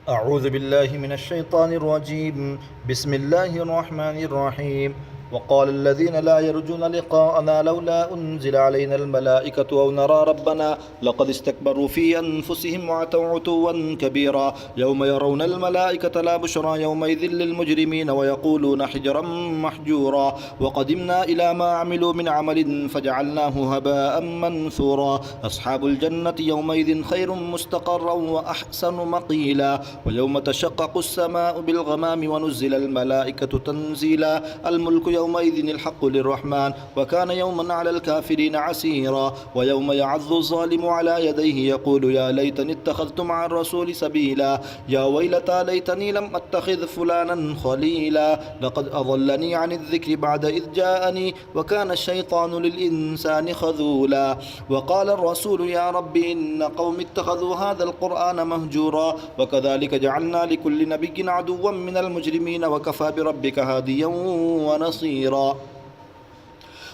أعوذ بالله من الشيطان الرجيم. بسم الله الرحمن الرحيم. وقال الذين لا يرجون لقاءنا لولا أنزل علينا الملائكة أو نرى ربنا لقد استكبروا في أنفسهم وعتوا عتوا كبيرا يوم يرون الملائكة لا بشرى يومئذ للمجرمين ويقولون حجرا محجورا وقدمنا إلى ما عملوا من عمل فجعلناه هباء منثورا أصحاب الجنة يومئذ خير مستقرا وأحسن مقيلا ويوم تشقق السماء بالغمام ونزل الملائكة تنزيلا الملك يومئذ الحق للرحمن وكان يوما على الكافرين عسيرا ويوم يعض الظالم على يديه يقول يا ليتني اتخذت مع الرسول سبيلا يا ويلتى ليتني لم أتخذ فلانا خليلا لقد أضلني عن الذكر بعد إذ جاءني وكان الشيطان للإنسان خذولا وقال الرسول يا رب إن قوم اتخذوا هذا القرآن مهجورا وكذلك جعلنا لكل نبي عدوا من المجرمين وكفى بربك هاديا ونصيرا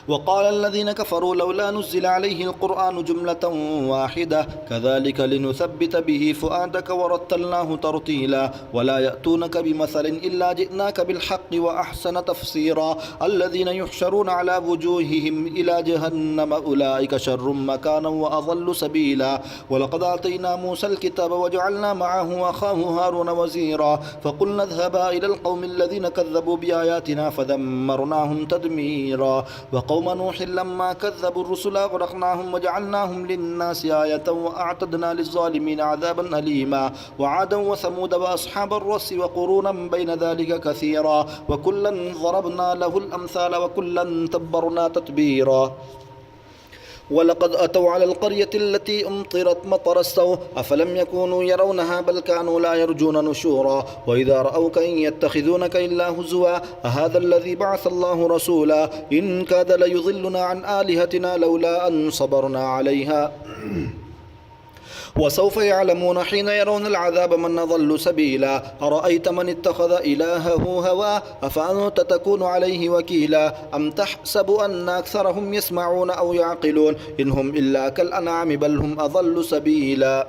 وقال الذين كفروا لولا نزل عليه القرآن جملة واحدة كذلك لنثبت به فؤادك ورتلناه ترتيلا ولا يأتونك بمثل إلا جئناك بالحق وأحسن تفسيرا الذين يحشرون على وجوههم إلى جهنم أولئك شر مكانا وأضل سبيلا ولقد آتينا موسى الكتاب وجعلنا معه أخاه هارون وزيرا فقلنا اذهبا إلى القوم الذين كذبوا بآياتنا فدمرناهم تدميرا وقوم نوح لما كذبوا الرسل أغرقناهم وجعلناهم للناس آية وأعتدنا للظالمين عذابا أليما وعادا وثمود وأصحاب الرس وقرونا بين ذلك كثيرا وكلا ضربنا له الأمثال وكلا تبرنا تتبيرا ولقد أتوا على القرية التي أمطرت مطر السوء أفلم يكونوا يرونها بل كانوا لا يرجون نشورا وإذا رأوك إن يتخذونك إلا هزوا أهذا الذي بعث الله رسولا إن كاد ليضلنا عن آلهتنا لولا أن صبرنا عليها وسوف يعلمون حين يرون العذاب من ضل سبيلا أرأيت من اتخذ إلهه هواه أفأنت تكون عليه وكيلا أم تحسب أن أكثرهم يسمعون أو يعقلون إن هم إلا كالأنعام بل هم أضل سبيلا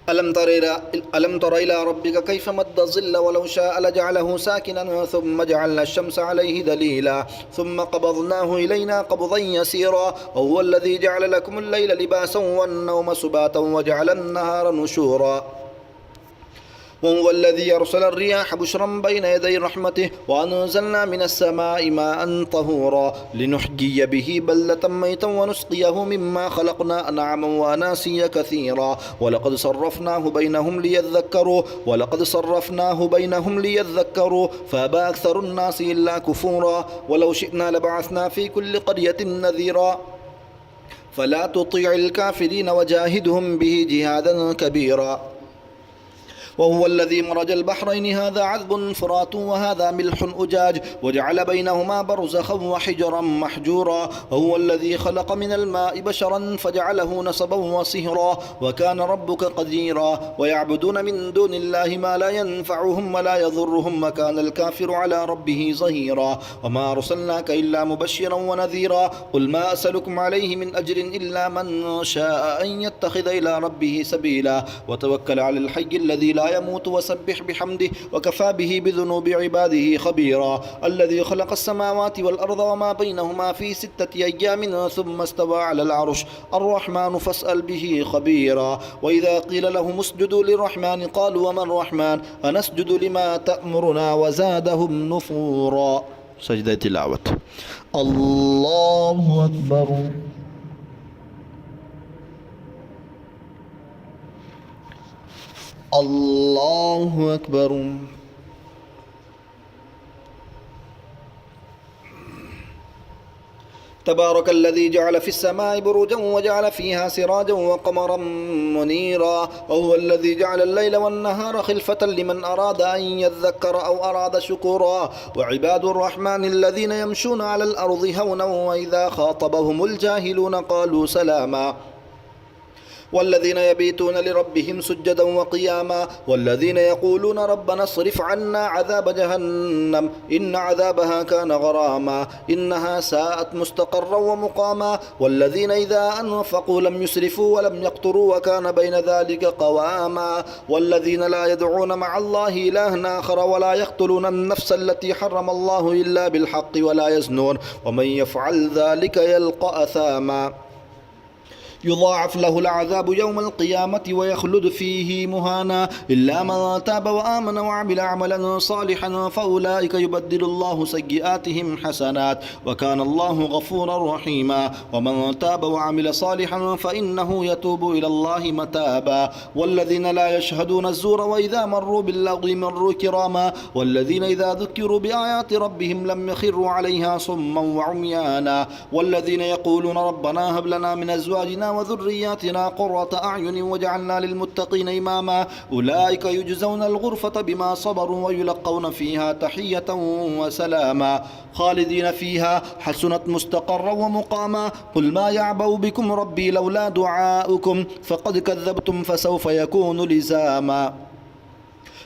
ألم تر إلى ربك كيف مد الظل ولو شاء لجعله ساكنا ثم جعلنا الشمس عليه دليلا ثم قبضناه إلينا قبضا يسيرا وهو الذي جعل لكم الليل لباسا والنوم سباتا وجعل النهار نشورا وهو الذي يرسل الرياح بشرا بين يدي رحمته وأنزلنا من السماء ماء طهورا لنحيي به بلة ميتا ونسقيه مما خلقنا أنعاما وأناسيا كثيرا ولقد صرفناه بينهم ليذكروا فأبى أكثر الناس إلا كفورا ولو شئنا لبعثنا في كل قرية نذيرا فلا تطيع الكافرين وجاهدهم به جهادا كبيرا وهو الذي مرج البحرين هذا عذب فرات وهذا ملح أجاج وجعل بينهما برزخا وحجرا محجورا وهو الذي خلق من الماء بشرا فجعله نسبا وصهرا وكان ربك قديرا ويعبدون من دون الله ما لا ينفعهم ولا يضرهم وكان الكافر على ربه ظهيرا وما أرسلناك إلا مبشرا ونذيرا قل ما أسألكم عليه من أجر إلا من شاء أن يتخذ إلى ربه سبيلا وتوكل على الحي الذي لا يموت وسبح بحمده وكفى به بذنوب عباده خبيرا الذي خلق السماوات والأرض وما بينهما في 6 أيام ثم استوى على العرش الرحمن فاسأل به خبيرا وإذا قيل لهم اسجدوا للرحمن قالوا وما الرحمن أنسجد لما تأمرنا وزادهم نفورا. سجدة تلاوة. الله أكبر. الله أكبر. تبارك الذي جعل في السماء بروجا وجعل فيها سراجا وقمرا منيرا وهو الذي جعل الليل والنهار خلفة لمن أراد أن يذكر أو أراد شكورا وعباد الرحمن الذين يمشون على الأرض هونا وإذا خاطبهم الجاهلون قالوا سلاما والذين يبيتون لربهم سجدا وقياما والذين يقولون ربنا اصرف عنا عذاب جهنم إن عذابها كان غراما إنها ساءت مستقرا ومقاما والذين إذا أنفقوا لم يسرفوا ولم يقتروا وكان بين ذلك قواما والذين لا يدعون مع الله إلها آخر ولا يقتلون النفس التي حرم الله إلا بالحق ولا يزنون ومن يفعل ذلك يلقى أثاما يضاعف له العذاب يوم القيامة ويخلد فيه مهانا إلا من تاب وآمن وعمل عملا صالحا فأولئك يبدل الله سيئاتهم حسنات وكان الله غفورا رحيما ومن تاب وعمل صالحا فإنه يتوب إلى الله متابا والذين لا يشهدون الزور وإذا مروا باللغو مروا كراما والذين إذا ذكروا بآيات ربهم لم يخروا عليها صما وعميانا والذين يقولون ربنا هب لنا من أزواجنا وذرياتنا قرة أعين وجعلنا للمتقين إماما أولئك يجزون الغرفة بما صبروا ويلقون فيها تحية وسلاما خالدين فيها حسنت مستقرا ومقاما قل ما يعبأ بكم ربي لولا دعاؤكم فقد كذبتم فسوف يكون لزاما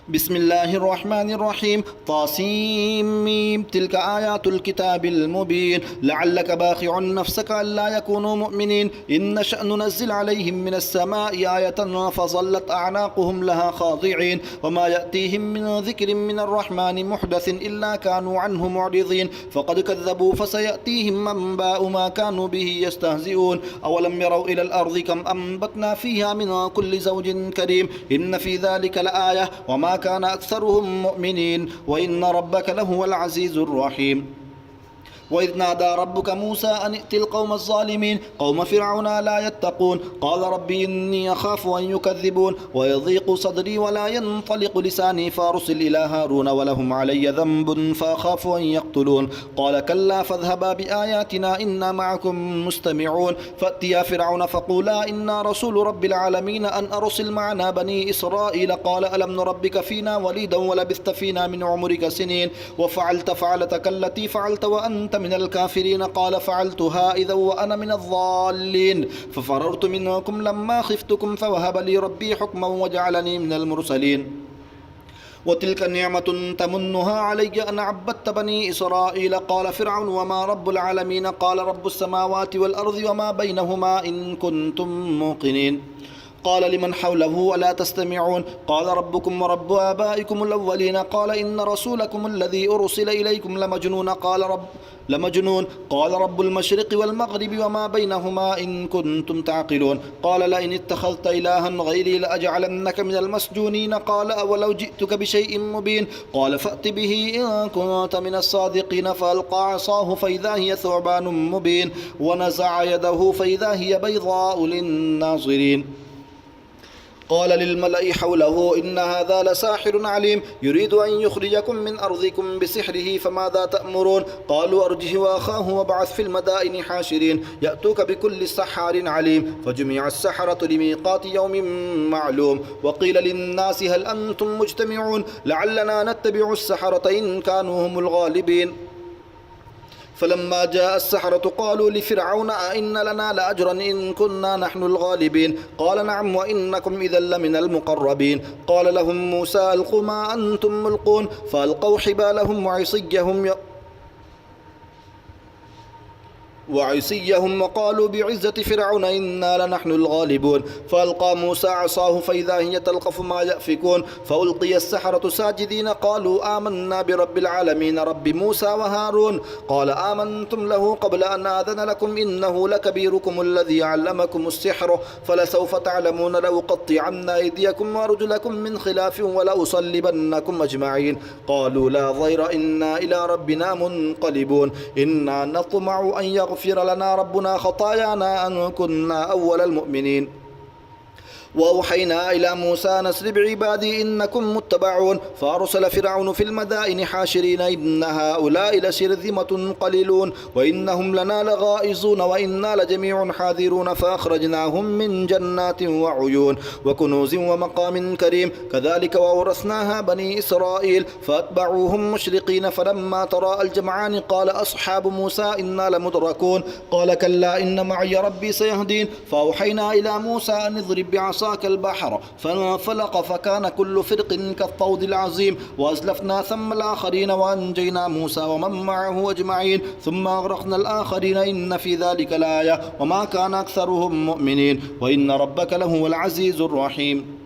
بسم الله الرحمن الرحيم طاسيم تلك آيات الكتاب المبين لعلك باخع نفسك ألا يكونوا مؤمنين إن نشأ ننزل عليهم من السماء آية فظلت أعناقهم لها خاضعين وما يأتيهم من ذكر من الرحمن محدث إلا كانوا عنه معرضين فقد كذبوا فسيأتيهم أنباء ما كانوا به يستهزئون أولم يروا إلى الأرض كم أنبتنا فيها من كل زوج كريم إن في ذلك لآية وما كان أكثرهم مؤمنين وإن ربك لهو العزيز الرحيم وإذ نادى ربك موسى أن ائت القوم الظالمين قوم فرعون لا يتقون قال ربي إني أخاف أن يكذبون ويضيق صدري ولا ينطلق لساني فأرسل إلى هارون ولهم علي ذنب فأخاف أن يقتلون قال كلا فاذهبا بآياتنا إنا معكم مستمعون فأتيا فرعون فقولا إنا رسول رب العالمين أن أرسل معنا بني إسرائيل قال ألم نربك فينا وليدا ولبثت فينا من عمرك سنين وفعلت فعلتك التي فعلت وأنت من الكافرين قال فعلتها إذا وأنا من الضالين ففررت منكم لما خفتكم فوهب لي ربي حكما وجعلني من المرسلين وتلك نعمة تمنها علي أن عبدت بني إسرائيل قال فرعون وما رب العالمين قال رب السماوات والأرض وما بينهما إن كنتم موقنين قال لمن حوله ألا تستمعون قال ربكم ورب آبائكم الأولين قال إن رسولكم الذي أرسل إليكم لمجنون قال رب المشرق والمغرب وما بينهما إن كنتم تعقلون قال لئن اتخذت إلها غيري لأجعلنك من المسجونين قال أولو جئتك بشيء مبين قال فأت به إن كنت من الصادقين فألقى عصاه فإذا هي ثعبان مبين ونزع يده فإذا هي بيضاء للناظرين قال للملأ حوله إن هذا لساحر عليم يريد أن يخرجكم من أرضكم بسحره فماذا تأمرون قالوا أرجه وأخاه وابعث في المدائن حاشرين يأتوك بكل سحار عليم فجمع السحرة لميقات يوم معلوم وقيل للناس هل أنتم مجتمعون لعلنا نتبع السحرة إن كانوا هم الغالبين فلما جاء السحرة قالوا لفرعون أئن لنا لأجرا إن كنا نحن الغالبين قال نعم وإنكم إذا لمن المقربين قال لهم موسى ألقوا ما أنتم ملقون فألقوا حبالهم وعصيهم وقالوا بعزة فرعون إنا لنحن الغالبون فألقى موسى عصاه فإذا هي تلقف ما يأفكون فألقي السحرة ساجدين قالوا آمنا برب العالمين رب موسى وهارون قال آمنتم له قبل أن آذن لكم إنه لكبيركم الذي علمكم السحر فلسوف تعلمون لأقطعن أيديكم وأرجلكم من خلاف ولأصلبنكم أجمعين قالوا لا ضير إنا إلى ربنا منقلبون إنا نطمع أن يغفر لنا ربنا خطايانا أن كنا أول المؤمنين وأوحينا إلى موسى أن أسر بعبادي إنكم متبعون فأرسل فرعون في المدائن حاشرين إن هؤلاء لشرذمة قليلون وإنهم لنا لغائظون وإنا لجميع حاذرون فأخرجناهم من جنات وعيون وكنوز ومقام كريم كذلك وأورثناها بني إسرائيل فأتبعوهم مشرقين فلما تراءى الجمعان قال أصحاب موسى إنا لمدركون قال كلا إن معي ربي سيهدين فأوحينا إلى موسى أن اضرب بعصاك البحر فانفلق فكان كل فرق كالطود العظيم وأزلفنا ثم الآخرين وأنجينا موسى ومن معه أجمعين ثم أغرقنا الآخرين إن في ذلك لآية وما كان أكثرهم مؤمنين وإن ربك لهو العزيز الرحيم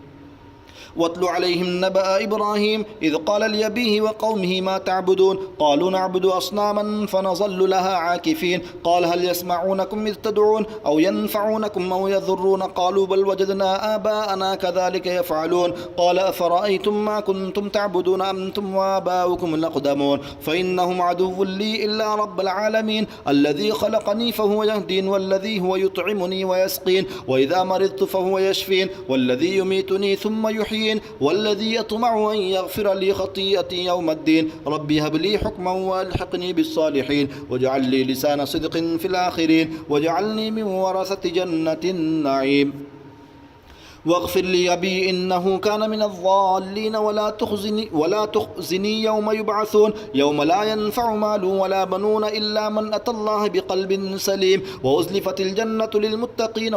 واتل عليهم نبأ إبراهيم إذ قال لأبيه وقومه ما تعبدون قالوا نعبد أصناما فنظل لها عاكفين قال هل يسمعونكم إذ تدعون أو ينفعونكم أو يضرون قالوا بل وجدنا آباءنا كذلك يفعلون قال أفرأيتم ما كنتم تعبدون أنتم وآباؤكم الأقدمون فإنهم عدو لي إلا رب العالمين الذي خلقني فهو يهدين والذي هو يطعمني ويسقين وإذا مرضت فهو يشفين والذي يميتني ثم يحيين والذي يطمع أن يغفر لي خطيئتي يوم الدين ربي هب لي حكما والحقني بالصالحين واجعل لي لسان صدق في الآخرين واجعلني من ورثة جنة النعيم واغفر لي أبي إنه كان من الضالين ولا تخزني يوم يبعثون يوم لا ينفع مال ولا بنون إلا من أتى الله بقلب سليم وأزلفت الجنة للمتقين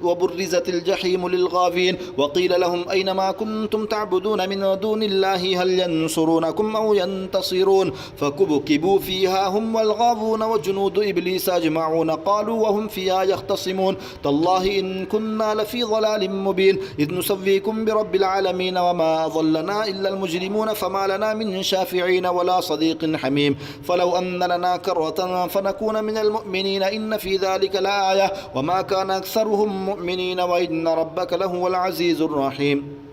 وبرزت الجحيم للغافين وقيل لهم أين ما كنتم تعبدون من دون الله هل ينصرونكم أو ينتصرون فكبكبوا فيها هم والغاوون وجنود إبليس أجمعون قالوا وهم فيها يختصمون تالله إن كنا لفي ضلال مبين إذ نسويكم برب العالمين وما أضلنا إلا المجرمون فما لنا من شافعين ولا صديق حميم فلو أن لنا كرة فنكون من المؤمنين إن في ذلك لآية وما كان أكثرهم مؤمنين وإن ربك لهو العزيز الرحيم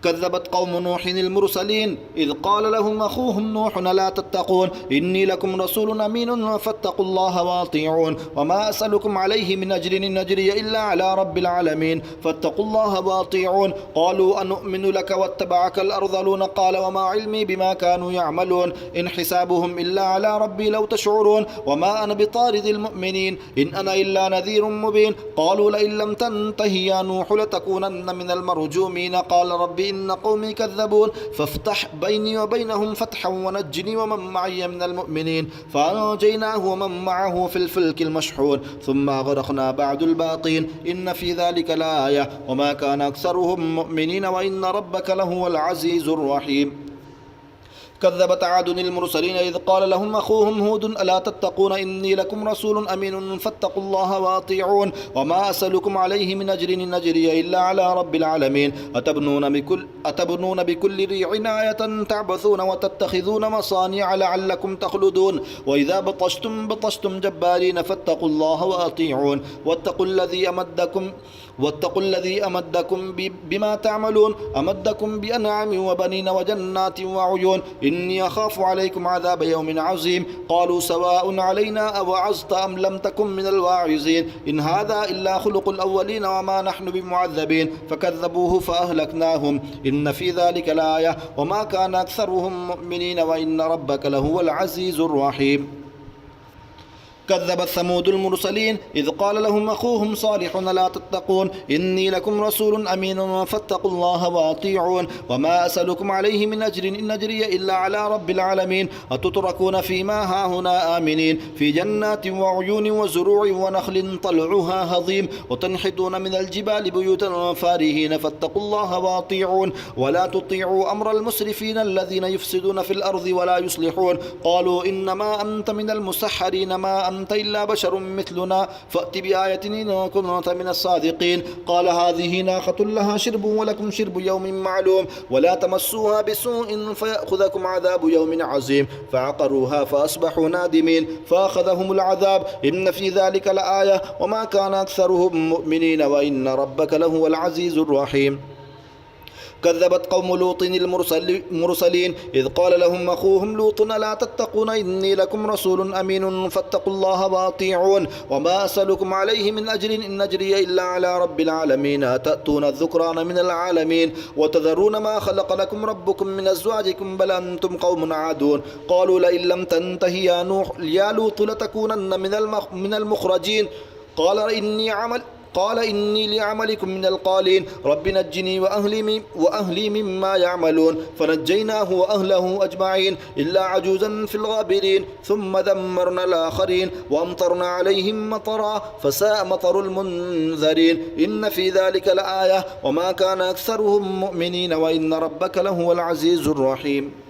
كذبت قوم نوح المرسلين إذ قال لهم أخوهم نوح لا تتقون إني لكم رسول أمين فاتقوا الله واطيعون وما أسألكم عليه من أجر إن أجري إلا على رب العالمين فاتقوا الله واطيعون قالوا أنؤمن لك واتبعك الأرذلون قال وما علمي بما كانوا يعملون إن حسابهم إلا على ربي لو تشعرون وما أنا بطارد المؤمنين إن أنا إلا نذير مبين قالوا لئن لم تنتهي يا نوح لتكونن من المرجومين قال ربي إن قومي كذبون فافتح بيني وبينهم فتحا ونجني ومن معي من المؤمنين فأنجيناه ومن معه في الفلك المشحون ثم أغرقنا بعد الباقين إن في ذلك لآية وما كان أكثرهم مؤمنين وإن ربك لهو العزيز الرحيم كذبت عاد المرسلين إذ قال لهم أخوهم هود ألا تتقون إني لكم رسول أمين فاتقوا الله واطيعون وما أسألكم عليه من أجر إن أجري إلا على رب العالمين أتبنون بكل ريع آية تعبثون وتتخذون مصانع لعلكم تخلدون وإذا بطشتم جبارين فاتقوا الله وأطيعون واتقوا الذي أمدكم بما تعملون أمدكم بأنعام وبنين وجنات وعيون إني أخاف عليكم عذاب يوم عظيم قالوا سواء علينا أوعظت أم لم تكن من الواعظين إن هذا إلا خلق الأولين وما نحن بمعذبين فكذبوه فأهلكناهم إن في ذلك لآية وما كان أكثرهم مؤمنين وإن ربك لهو العزيز الرحيم كذبت ثمود المرسلين إذ قال لهم أخوهم صالح لا تتقون إني لكم رسول أمين فاتقوا الله وأطيعون وما أسألكم عليه من أجر إن أجري إلا على رب العالمين أتتركون فيما هاهنا آمنين في جنات وعيون وزروع ونخل طلعها هضيم وتنحتون من الجبال بيوتا فارهين فاتقوا الله وأطيعون ولا تطيعوا أمر المسرفين الذين يفسدون في الأرض ولا يصلحون قالوا إنما أنت من المسحرين ما أنت إلا بشر مثلنا فأت بآية إن كنت من الصادقين قال هذه ناقة لها شرب ولكم شرب يوم معلوم ولا تمسوها بسوء فيأخذكم عذاب يوم عظيم فعقروها فأصبحوا نادمين فأخذهم العذاب إن في ذلك لآية وما كان أكثرهم مؤمنين وإن ربك لهو العزيز الرحيم كذبت قوم لوط المرسلين إذ قال لهم أخوهم لوط ألا تتقون إني لكم رسول أمين فاتقوا الله وأطيعون وما أسألكم عليه من أجر إن أجري إلا على رب العالمين أتأتون الذكران من العالمين وتذرون ما خلق لكم ربكم من أزواجكم بل أنتم قوم عادون قالوا لئن لم تنتهي يا لوط لتكونن من المخرجين قال إني لعملكم من القالين رب نجني وأهلي مما يعملون فنجيناه وأهله أجمعين إلا عجوزا في الغابرين ثم دمرنا الآخرين وأمطرنا عليهم مطرا فساء مطر المنذرين إن في ذلك لآية وما كان أكثرهم مؤمنين وإن ربك لهو العزيز الرحيم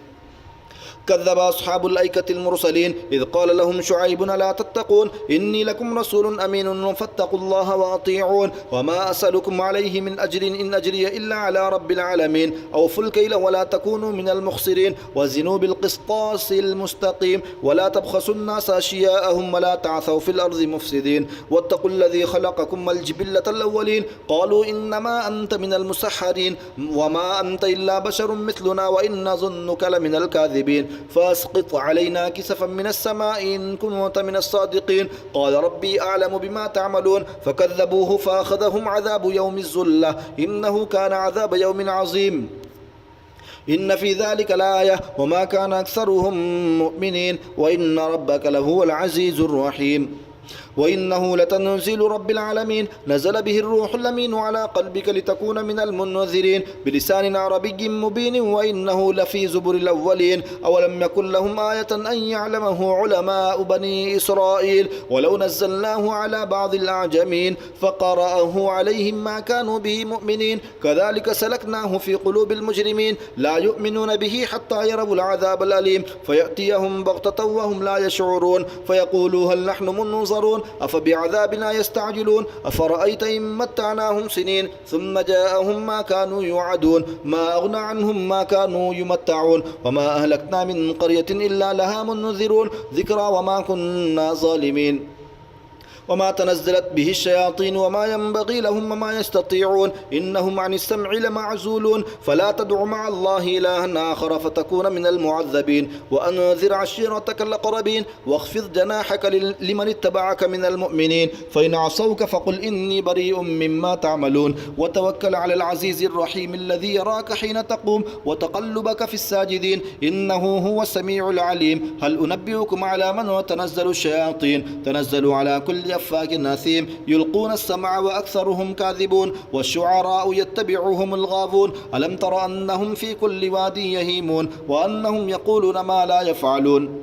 كذب أصحاب الأيكة المرسلين إذ قال لهم شعيب ألا تتقون إني لكم رسول أمين فاتقوا الله وأطيعون وما أسألكم عليه من أجر إن أجري إلا على رب العالمين أوفوا الكيل ولا تكونوا من المخسرين وزنوا بالقسطاس المستقيم ولا تبخسوا الناس أشياءهم ولا تعثوا في الأرض مفسدين واتقوا الذي خلقكم والجبلة الأولين قالوا إنما أنت من المسحرين وما أنت إلا بشر مثلنا وإن نظنك لمن الكاذبين فاسقط علينا كسفا من السماء إن كنت من الصادقين قال ربي أعلم بما تعملون فكذبوه فأخذهم عذاب يوم الزلة إنه كان عذاب يوم عظيم إن في ذلك لآية وما كان أكثرهم مؤمنين وإن ربك لهو العزيز الرحيم وإنه لتنزيل رب العالمين نزل به الروح الأمين على قلبك لتكون من المنذرين بلسان عربي مبين وإنه لفي زبر الأولين أولم يكن لهم آية أن يعلمه علماء بني إسرائيل ولو نزلناه على بعض الأعجمين فقرأه عليهم ما كانوا به مؤمنين كذلك سلكناه في قلوب المجرمين لا يؤمنون به حتى يروا العذاب الأليم فيأتيهم بغتة وهم لا يشعرون فيقولوا هل نحن منظرون أفبعذابنا يستعجلون أفرأيت إن متعناهم سنين ثم جاءهم ما كانوا يوعدون ما أغنى عنهم ما كانوا يمتعون وما أهلكنا من قرية إلا لها منذرون ذكرى وما كنا ظالمين وما تنزلت به الشياطين وما ينبغي لهم وما يستطيعون إنهم عن السمع لمعزولون فلا تدع مع الله إلها آخر فتكون من المعذبين وأنذر عشيرتك الأقربين واخفض جناحك لمن اتبعك من المؤمنين فإن عصوك فقل إني بريء مما تعملون وتوكل على العزيز الرحيم الذي يراك حين تقوم وتقلبك في الساجدين إنه هو السميع العليم هل أنبئكم على من وتنزل الشياطين تنزل على كل أفاك أثيم يلقون السمع وأكثرهم كاذبون والشعراء يتبعهم الغاوون ألم تر أنهم في كل واد يهيمون وأنهم يقولون ما لا يفعلون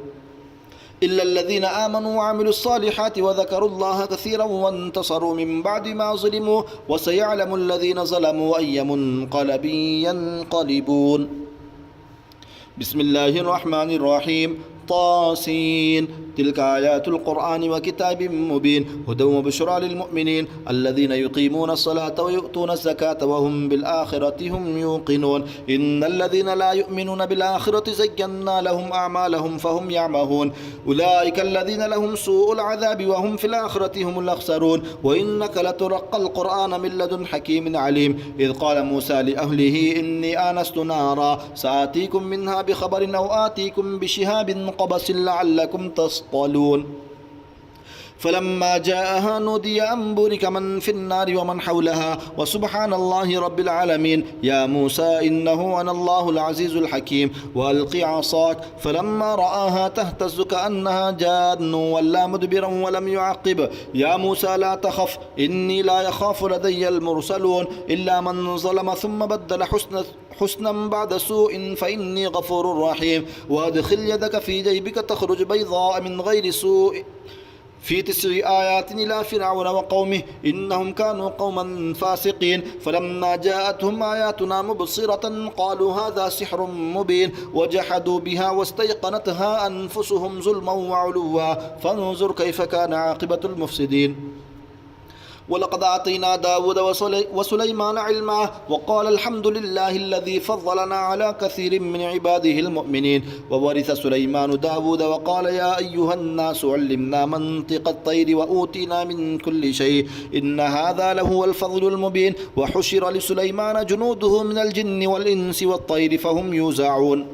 إلا الذين آمنوا وعملوا الصالحات وذكروا الله كثيرا وانتصروا من بعد ما ظلموا وسيعلم الذين ظلموا أي منقلب ينقلبون بسم الله الرحمن الرحيم طاسين تلك آيات القرآن وكتاب مبين هدى وبشرى للمؤمنين الذين يقيمون الصلاة ويؤتون الزكاة وهم بالآخرة هم يوقنون إن الذين لا يؤمنون بالآخرة زينا لهم أعمالهم فهم يعمهون أولئك الذين لهم سوء العذاب وهم في الآخرة هم الأخسرون وإنك لتلقى القرآن من لدن حكيم عليم إذ قال موسى لأهله إني آنست نارا سآتيكم منها بخبر أو آتيكم بشهاب قبس لعلكم تصطلون فلما جاءها نودي أن بورك من في النار ومن حولها وسبحان الله رب العالمين يا موسى إنه أنا الله العزيز الحكيم وألقي عصاك فلما رآها تهتز كأنها جان ولا مدبرا ولم يعقب يا موسى لا تخف إني لا يخاف لدي المرسلون إلا من ظلم ثم بدل حسنا بعد سوء فإني غفور رحيم وأدخل يدك في جيبك تخرج بيضاء من غير سوء في 9 آيات إلى فرعون وقومه إنهم كانوا قوما فاسقين فلما جاءتهم آياتنا مبصرة قالوا هذا سحر مبين وجحدوا بها واستيقنتها أنفسهم ظلما وعلوا فانظر كيف كان عاقبة المفسدين ولقد آتينا داود وسليمان علما وقال الحمد لله الذي فضلنا على كثير من عباده المؤمنين. وورث سليمان داود وقال يا أيها الناس علمنا منطق الطير وأوتينا من كل شيء إن هذا لهو الفضل المبين. وحشر لسليمان جنوده من الجن والإنس والطير فهم يوزعون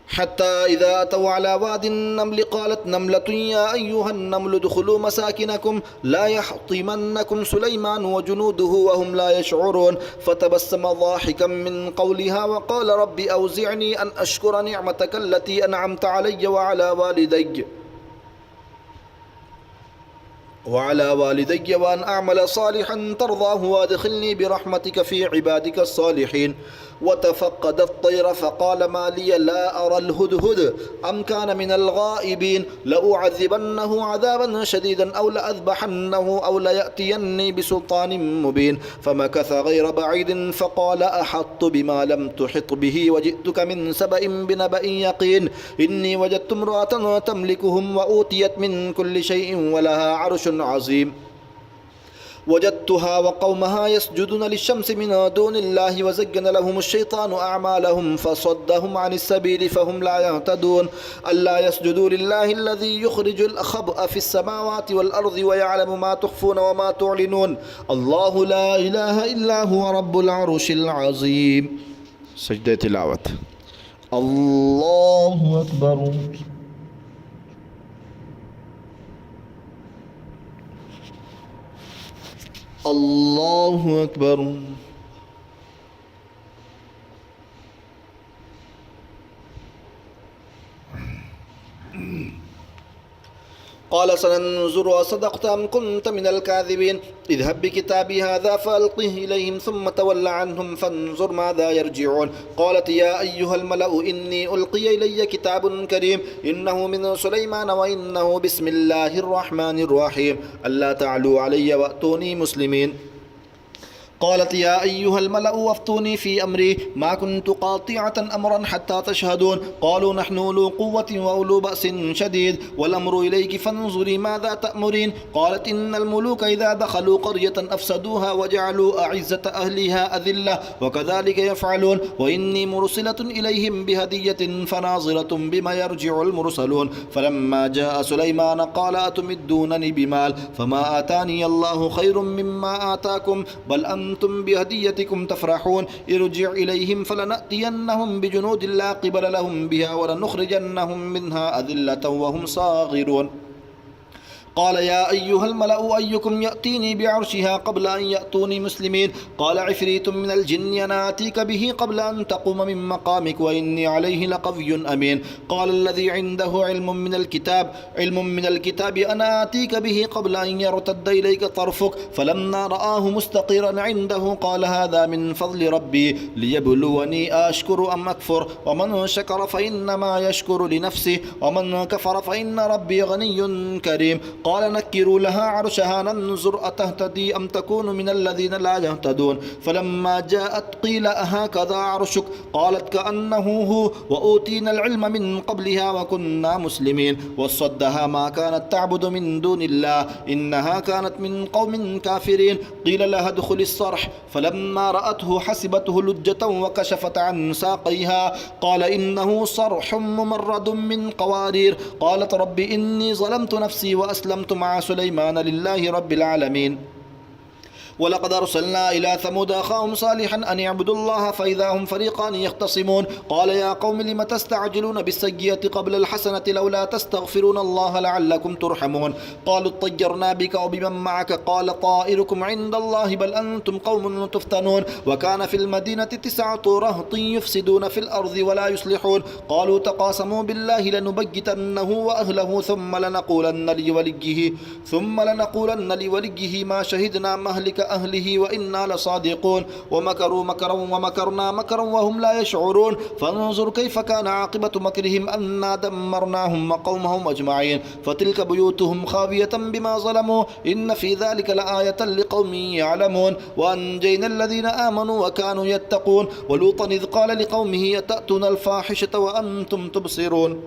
حتى إذا أتوا على واد النمل قالت نملة يا أيها النمل ادخلوا مساكنكم لا يحطمنكم سليمان وجنوده وهم لا يشعرون فتبسم ضاحكا من قولها وقال رب أوزعني أن أشكر نعمتك التي أنعمت علي وعلى والدي وأن أعمل صالحا ترضاه وأدخلني برحمتك في عبادك الصالحين. وتفقد الطير فقال ما لي لا أرى الهدهد أم كان من الغائبين لأعذبنه عذابا شديدا أو لأذبحنه أو ليأتيني بسلطان مبين. فمكث غير بعيد فقال أحطت بما لم تحط به وجئتك من سبأ بنبأ يقين إني وجدت امرأة تملكهم وأوتيت من كل شيء ولها عرش عظيم. وجدتها وقومها يسجدون للشمس من دون الله وزين لهم الشيطان أعمالهم فصدهم عن السبيل فهم لا يهتدون. ألا يسجدوا لله الذي يخرج الخبأ في السماوات والأرض ويعلم ما تخفون وما تعلنون الله لا إله إلا هو رب العرش العظيم. سجدة تلاوة. الله أكبر. الله أكبر. قال سننظر أصدقت أم كنت من الكاذبين اذهب بكتابي هذا فألقه إليهم ثم تول عنهم فانظر ماذا يرجعون. قالت يا أيها الملأ إني ألقي إلي كتاب كريم إنه من سليمان وإنه بسم الله الرحمن الرحيم ألا تعلوا علي وأتوني مسلمين. قالت يا أيها الملأ أفتوني في أمري ما كنت قاطعة أمرا حتى تشهدون. قالوا نحن أولو قوة وأولو بأس شديد والأمر إليك فانظري ماذا تأمرين. قالت إن الملوك إذا دخلوا قرية أفسدوها وجعلوا أعزة أهلها أذلة وكذلك يفعلون. وإني مرسلة إليهم بهدية فناظرة بما يرجع المرسلون. فلما جاء سليمان قال أتمدونني بمال فما آتاني الله خير مما آتاكم بل أنتم بهديتكم تفرحون. ارجع إليهم فلنأتينهم بجنود لا قبل لهم بها ولنخرجنهم منها أذلة وهم صاغرون. قال يا أيها الملأ أيكم يأتيني بعرشها قبل أن يأتوني مسلمين. قال عفريت من الجن أنا آتيك به قبل أن تقوم من مقامك وإني عليه لقوي أمين. قال الذي عنده علم من الكتاب أنا آتيك به قبل أن يرتد إليك طرفك فلما رآه مستقرا عنده قال هذا من فضل ربي ليبلوني أشكر أم أكفر ومن شكر فإنما يشكر لنفسه ومن كفر فإن ربي غني كريم. قال نكروا لها عرشها ننظر أتهتدي أم تكون من الذين لا يهتدون. فلما جاءت قيل أهكذا عرشك قالت كأنه هو وأوتينا العلم من قبلها وكنا مسلمين. وصدها ما كانت تعبد من دون الله إنها كانت من قوم كافرين. قيل لها ادخل الصرح فلما رأته حسبته لجة وكشفت عن ساقيها قال إنه صرح ممرد من قوارير. قالت رب إني ظلمت نفسي وأسلمت مع سليمان لله رب العالمين. ولقد أرسلنا إلى ثمود أخاهم صالحا أن اعبدوا الله فإذا هم فريقان يختصمون. قال يا قوم لم تستعجلون بالسيئة قبل الحسنة لولا تستغفرون الله لعلكم ترحمون. قالوا اطيرنا بك وبمن معك قال طائركم عند الله بل أنتم قوم تفتنون. وكان في المدينة 9 رهط يفسدون في الأرض ولا يصلحون. قالوا تقاسموا بالله لنبيتنه وأهله ثم لنقولن لوليه ما شهدنا مهلك أهله وإنا لصادقون. ومكروا مكرا ومكرنا مكرا وهم لا يشعرون. فانظر كيف كان عاقبة مكرهم أنا دمرناهم وقومهم أجمعين. فتلك بيوتهم خاوية بما ظلموا إن في ذلك لآية لقوم يعلمون. وأنجينا الذين آمنوا وكانوا يتقون. ولوطا إذ قال لقومه أتأتون الفاحشة وأنتم تبصرون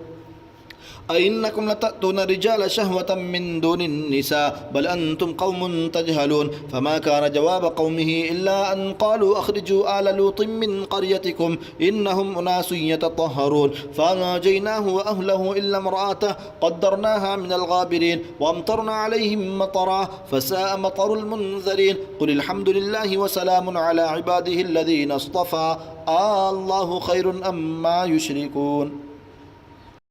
أئنكم لتأتون الرجال شهوة من دون النساء بل أنتم قوم تجهلون فما كان جواب قومه إلا أن قالوا أخرجوا آل لوط من قريتكم إنهم أناس يتطهرون فأنجيناه وأهله إلا امرأته قدرناها من الغابرين وأمطرنا عليهم مطرا فساء مطر المنذرين قل الحمد لله وسلام على عباده الذين اصطفى الله خير أما يشركون.